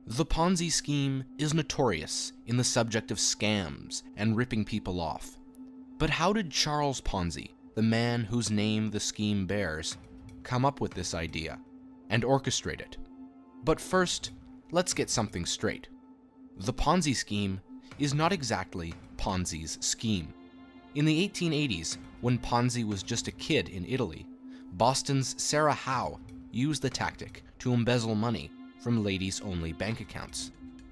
The Ponzi scheme is notorious in the subject of scams and ripping people off. But how did Charles Ponzi, the man whose name the scheme bears, come up with this idea and orchestrate it? But first, let's get something straight. The Ponzi scheme is not exactly Ponzi's scheme. In the 1880s, when Ponzi was just a kid in Italy, Boston's Sarah Howe used the tactic to embezzle money from ladies-only bank accounts.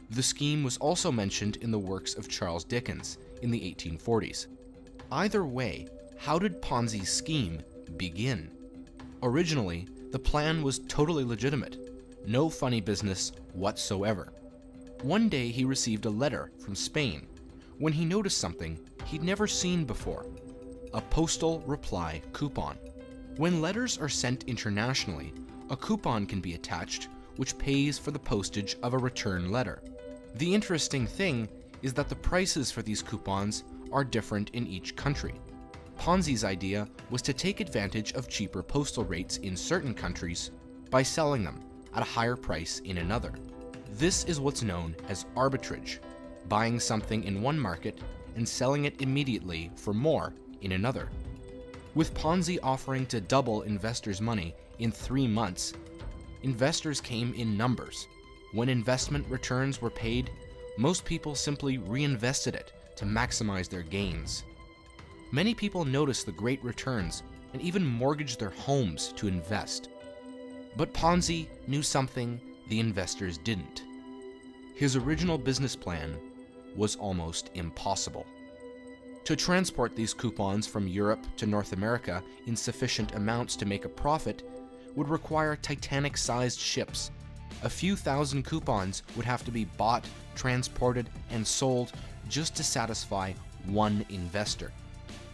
The scheme was also mentioned in the works of Charles Dickens in the 1840s. Either way, how did Ponzi's scheme begin? Originally, the plan was totally legitimate. No funny business whatsoever. One day he received a letter from Spain when he noticed something he'd never seen before: a postal reply coupon. When letters are sent internationally, a coupon can be attached which pays for the postage of a return letter. The interesting thing is that the prices for these coupons are different in each country. Ponzi's idea was to take advantage of cheaper postal rates in certain countries by selling them at a higher price in another. This is what's known as arbitrage, buying something in one market and selling it immediately for more in another. With Ponzi offering to double investors' money in 3 months, investors came in numbers. When investment returns were paid, most people simply reinvested it to maximize their gains. Many people noticed the great returns and even mortgaged their homes to invest. But Ponzi knew something the investors didn't. His original business plan was almost impossible. To transport these coupons from Europe to North America in sufficient amounts to make a profit would require Titanic-sized ships. A few thousand coupons would have to be bought, transported, and sold just to satisfy one investor.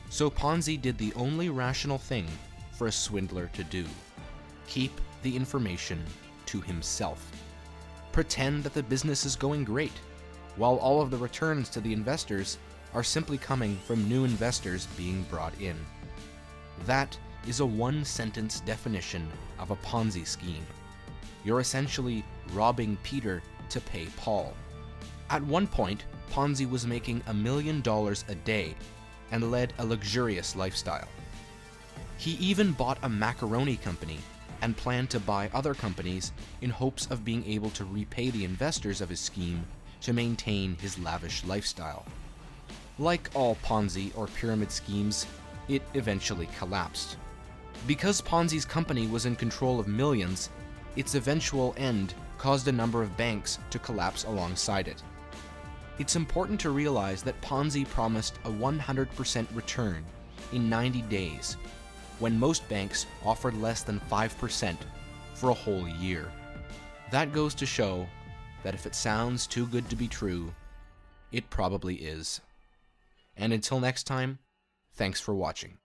So Ponzi did the only rational thing for a swindler to do: keep the information to himself. Pretend that the business is going great, while all of the returns to the investors are simply coming from new investors being brought in. That is a one-sentence definition of a Ponzi scheme. You're essentially robbing Peter to pay Paul. At one point, Ponzi was making $1 million a day and led a luxurious lifestyle. He even bought a macaroni company and planned to buy other companies in hopes of being able to repay the investors of his scheme to maintain his lavish lifestyle. Like all Ponzi or pyramid schemes, it eventually collapsed. Because Ponzi's company was in control of millions, its eventual end caused a number of banks to collapse alongside it. It's important to realize that Ponzi promised a 100% return in 90 days, when most banks offered less than 5% for a whole year. That goes to show that if it sounds too good to be true, it probably is. And until next time, thanks for watching.